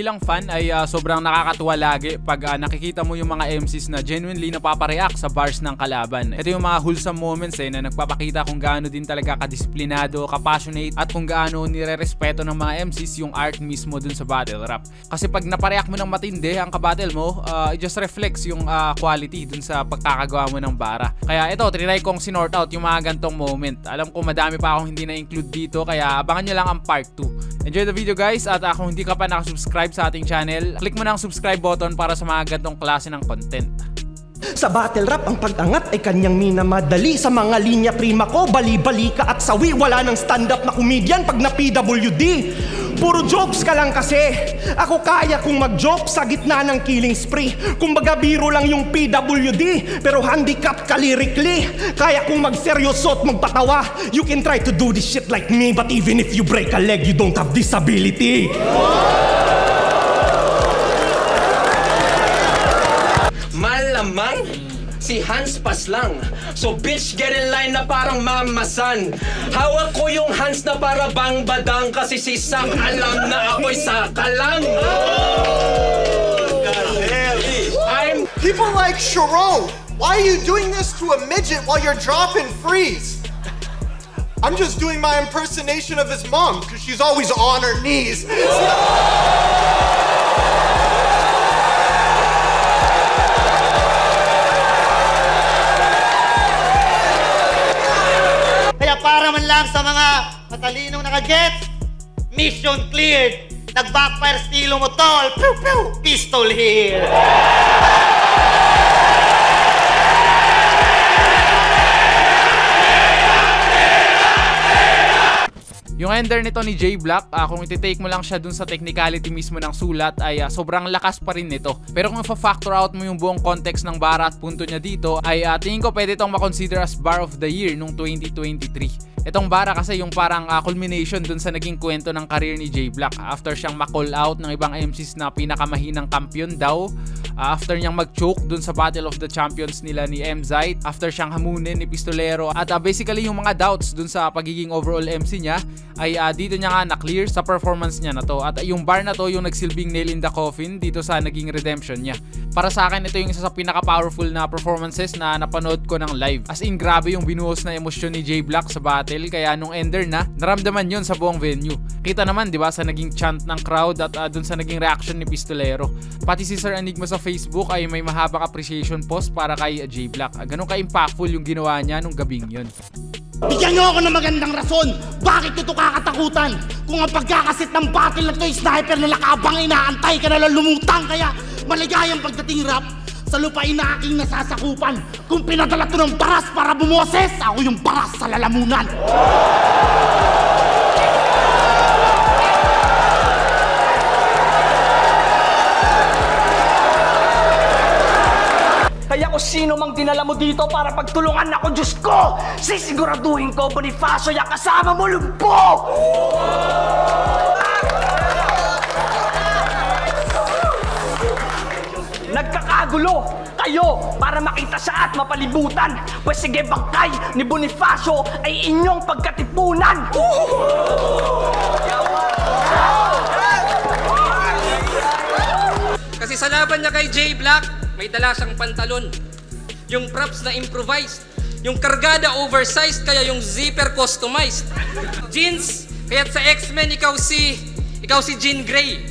bilang fan ay sobrang nakakatuwa lagi pag nakikita mo yung mga MCs na genuinely napapareact sa bars ng kalaban. Ito yung mga wholesome moments na nagpapakita kung gaano din talaga kadisiplinado, kapassionate, at kung gaano nire-respeto ng mga MCs yung art mismo dun sa battle rap. Kasi pag napareact mo ng matindi ang kabattle mo, it just reflects yung quality dun sa pagkakagawa mo ng bara. Kaya ito, trinay kong sinort out yung mga gantong moment. Alam ko madami pa akong hindi na-include dito, kaya abangan nyo lang ang part 2. Enjoy the video guys, at kung hindi ka pa nakasubscribe sa ating channel, click mo na ang subscribe button para sa mga gantong klase ng content. Sa battle rap, ang pag-angat ay kanyang minamadali. Sa mga linya prima ko, bali-bali ka at sawi. Wala nang stand-up na comedian pag na PWD. Puro jokes ka lang kasi. Ako kaya kong mag-joke sa gitna ng killing spree. Kumbaga biro lang yung PWD, pero handicap ka lyrically. Kaya kong magseryoso at magpatawa. You can try to do this shit like me, but even if you break a leg, you don't have disability. Malamang si Hans Paslang. So bitch, get in line na parang mamasan. Hawak ko yung hands na para bang badang, kasi si Sak alam na ako'y sakalang. People like Sharon, why are you doing this to a midget while you're dropping freeze? I'm just doing my impersonation of his mom because she's always on her knees. Para man lang sa mga matalinong naka-gets, mission cleared. Nag-backfire stilo mo, tol. Pew, pew. Pistol here. Yung ender nito ni J Black, kung iti-take mo lang siya dun sa technicality mismo ng sulat, ay sobrang lakas pa rin nito. Pero kung fa-factor out mo yung buong context ng bara at punto niya dito, ay tingin ko pwede itong makonsider as bar of the year nung 2023. Itong bara kasi yung parang culmination dun sa naging kwento ng career ni J Black. After siyang ma-call out ng ibang MCs na pinakamahinang kampiyon daw, after niyang mag-choke dun sa Battle of the Champions nila ni M-Zite, after siyang hamunin ni Pistolero, at basically yung mga doubts dun sa pagiging overall MC niya, ay dito niya nga na-clear sa performance niya na to. At yung bar na to yung nagsilbing nail in the coffin dito sa naging redemption niya. Para sa akin, ito yung isa sa pinaka-powerful na performances na napanood ko ng live. As in, grabe yung binuhos na emosyon ni J Black sa battle, kaya nung ender na, naramdaman yun sa buong venue. Kita naman, di ba, sa naging chant ng crowd at dun sa naging reaction ni Pistolero. Pati si Sir Enigma sa Facebook ay may mahabang appreciation post para kay J Black. Ganun ka-impactful yung ginawa niya nung gabing yun. Bigyan niyo ako ng magandang rason. Bakit ito kakatakutan? Kung ang pagkakasit ng battle na ito ay sniper na nakabang, inaantay ka na lang lumutang. Kaya maligayang pagdating rap sa lupain na aking nasasakupan. Kung pinadala ito ng paras para bumoses, ako yung paras sa lalamunan. Kaya kung sino mang dinala mo dito para pagtulungan ako, Diyos ko, sisiguraduhin ko, Bonifacio, yung kasama mo lumpo! Nagkakagulo kayo para makita siya at mapalibutan. Pues sige, bangkay ni Bonifacio ay inyong pagkatipunan! Kasi sa laban niya kay J Black, may dala siyang pantalon. Yung props na improvised. Yung kargada oversized, kaya yung zipper customized. Jeans, kaya't sa X-Men ikaw si Jean Grey.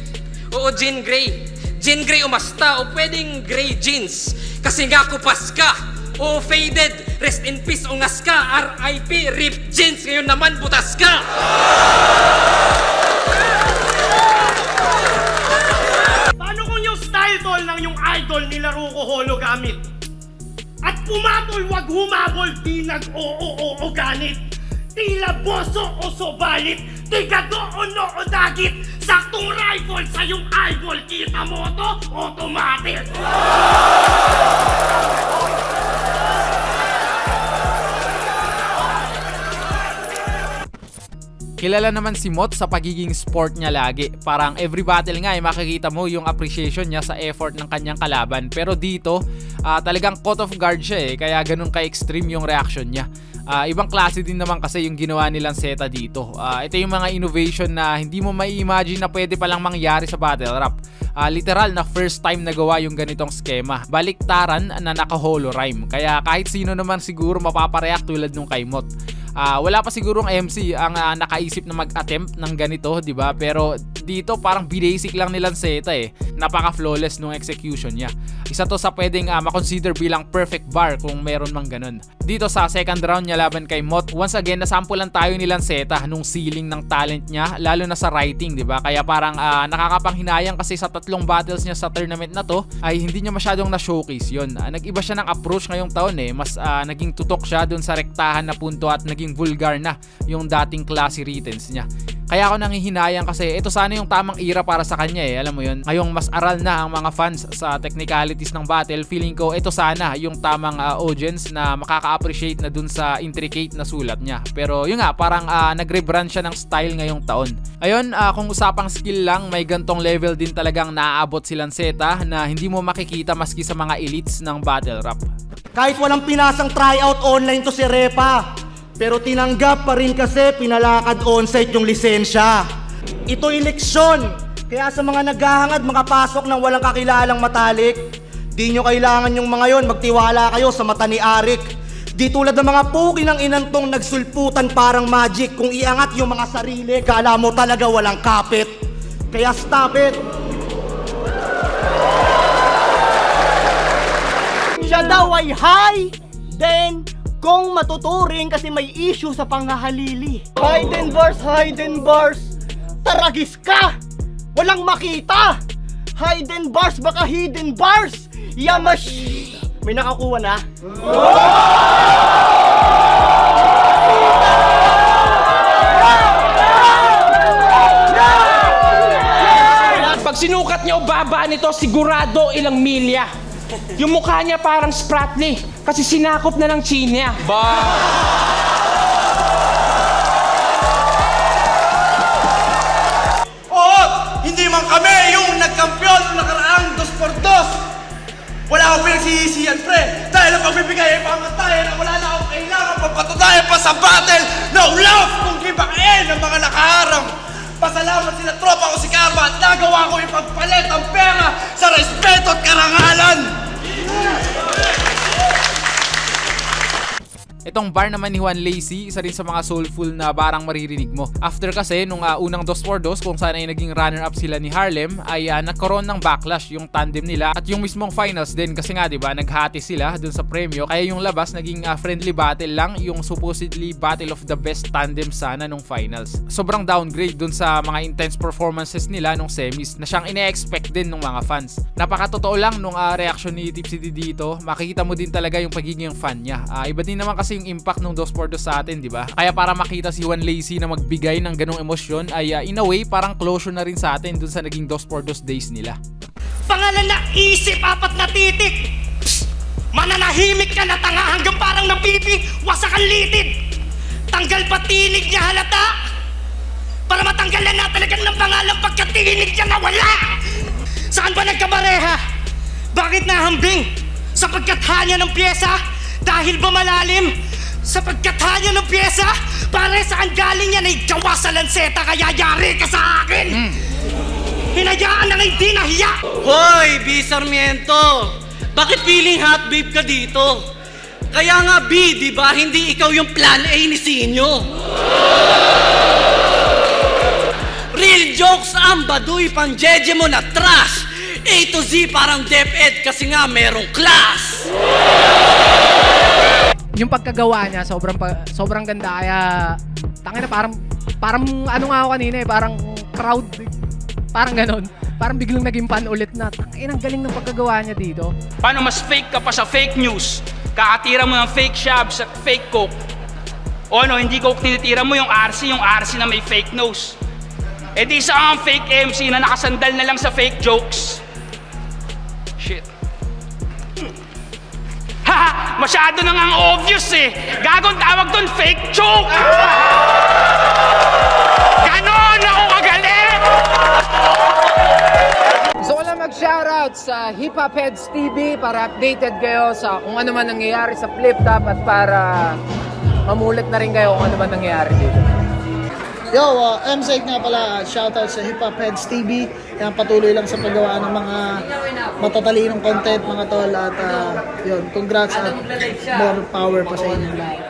Oo, Jean Grey. Jean Grey umasta o pwedeng Grey Jeans. Kasi nga kupas ka. O faded, rest in peace ungas ka. RIP, rip jeans, ngayon naman butas ka. Ng yung idol nilaro ko holo gamit. At pumatol, wag humabol, di nag-oo-oo ganit. Tila boso o sobalit, di gado-ono o dagit. Saktong rifle sa yung eyeball, kita mo to, automatic. Kilala naman si Mot sa pagiging sport niya lagi. Parang every battle nga ay makikita mo yung appreciation niya sa effort ng kanyang kalaban. Pero dito, talagang caught off guard siya kaya ganun ka-extreme yung reaction niya. Ibang klase din naman kasi yung ginawa nilang Zeta dito. Ito yung mga innovation na hindi mo mai-imagine na pwede palang mangyari sa battle rap. Literal na first time nagawa yung ganitong skema. Baliktaran na naka-holo rhyme. Kaya kahit sino naman siguro mapapareact tulad nung kay Mot. Wala pa sigurong MC ang nakaisip na mag-attempt ng ganito, di ba? Pero dito parang basic lang nilang Zeta Napaka-flawless nung execution niya. Isa to sa pwedeng makonsider bilang perfect bar kung meron mang ganun. Dito sa second round niya laban kay Mot, once again nasampulan tayo nilang Zeta nung ceiling ng talent niya, lalo na sa writing, di ba? Kaya parang nakakapanghinayang kasi sa tatlong battles niya sa tournament na to ay hindi niya masyadong na-showcase yun. Nag-iba siya ng approach ngayong taon mas naging tutok siya dun sa rektahan na punto at naging vulgar na yung dating classy writtens niya. Kaya ako nanghihinayang kasi ito sana yung tamang era para sa kanya alam mo yun. Ngayong mas aral na ang mga fans sa technicalities ng battle, feeling ko ito sana yung tamang audience na makaka-appreciate na dun sa intricate na sulat niya. Pero yun nga, parang nag-rebrand siya ng style ngayong taon. Ayun, kung usapang skill lang, may gantong level din talagang naaabot silang Zeta na hindi mo makikita maski sa mga elites ng battle rap. Kahit walang pinasang tryout online to si Repa, pero tinanggap pa rin kasi pinalakad onsite yung lisensya. Ito eleksyon, kaya sa mga naghahangad makapasok ng walang kakilalang matalik, di nyo kailangan yung mga yon, magtiwala kayo sa mata ni Arik. Di tulad ng mga puki ng inantong nagsulputan parang magic, kung iangat yung mga sarili, kala mo talaga walang kapit. Kaya stop it! Siya daw ay high, then kung matuturing kasi may issue sa panghahalili. Hidden bars, taragis ka! Walang makita! Hidden bars, baka hidden bars! Yamash! May nakakuha na? Pag sinukat niya o baba nito, sigurado ilang milya. Yung mukha niya parang Spratly kasi sinakop na ng China. Oo! Hindi man kami yung nagkampiyon ng nakaraang 2x2. Wala akong pinagsisisihan, pre. Dahil ang pagbibigay ay pangatayan na wala na akong kailangan papatunayan pa sa battle. No love kung kibakain ng mga nakaharang. Pasalamat sila tropa ko si Karma at nagawa ko ipagpalit ang pera sa respeto at karangalan. Itong bar naman ni Juan Lacy, isa rin sa mga soulful na barang maririnig mo. After kasi nung unang 2x2 kung saan ay naging runner-up sila ni Harlem, ay nagkaroon ng backlash yung tandem nila at yung mismong finals din kasi nga diba naghati sila dun sa premyo, kaya yung labas naging friendly battle lang, yung supposedly battle of the best tandem sana nung finals. Sobrang downgrade dun sa mga intense performances nila nung semis na siyang ine-expect din ng mga fans. Napakatotoo lang nung reaction ni Tipsy D dito, makikita mo din talaga yung pagiging fan niya. Iba din naman kasi yung impact ng 2x2 sa atin, di ba? Kaya para makita si Juan Lacy na magbigay ng ganong emosyon ay in a way parang closure na rin sa atin dun sa naging 2x2 days nila. Pangalan na isip, 4 na titik. Psst! Mananahimik ka na tanga hanggang parang napipi, wasak ang litid. Tanggal pa tinig niya halata para matanggalan na talagang ng pangalan pagkatinig niya nawala. Saan ba nagkabareha? Bakit nahambing? Sa pagkatanya ng pyesa? Dahil ba malalim? Sa pagkatanya ng pyesa? Pare saan galing yan ay gawa sa lanseta kaya yari ka sa akin! Hinayaan na hindi nahiya! Hoy, B. Sarmiento! Bakit feeling hot babe ka dito? Kaya nga B, di ba? Hindi ikaw yung plan A ni Sinyo. Real jokes ang baduy pang jeje mo na trash. A to Z parang DepEd kasi nga merong class. Yung pagkagawa niya sobrang ganda kaya tangina parang ano nga ako kanina parang crowd parang ganon. Parang biglang naging fan ulit na. Tangina ang galing ng pagkagawa niya dito. Paano mas fake ka pa sa fake news? Kakatira mo ng fake shabs at fake coke. O ano, hindi coke tinitira mo yung RC na may fake nose. Eh di sa ang fake MC na nakasandal na lang sa fake jokes. Shit. Haha! Masyado na nga obvious eh! Gagong tawag doon, fake joke! shoutout sa Hip Hop Heads TV para updated kayo sa kung ano man nangyayari sa Flip Top at para mamulit na rin kayo kung ano man nangyayari dito. Yo, MSEG nga pala, shoutout sa Hip Hop Heads TV. Yan, patuloy lang sa paggawa ng mga matatalinong content mga tol at yun, congrats at more power pa sa inyo.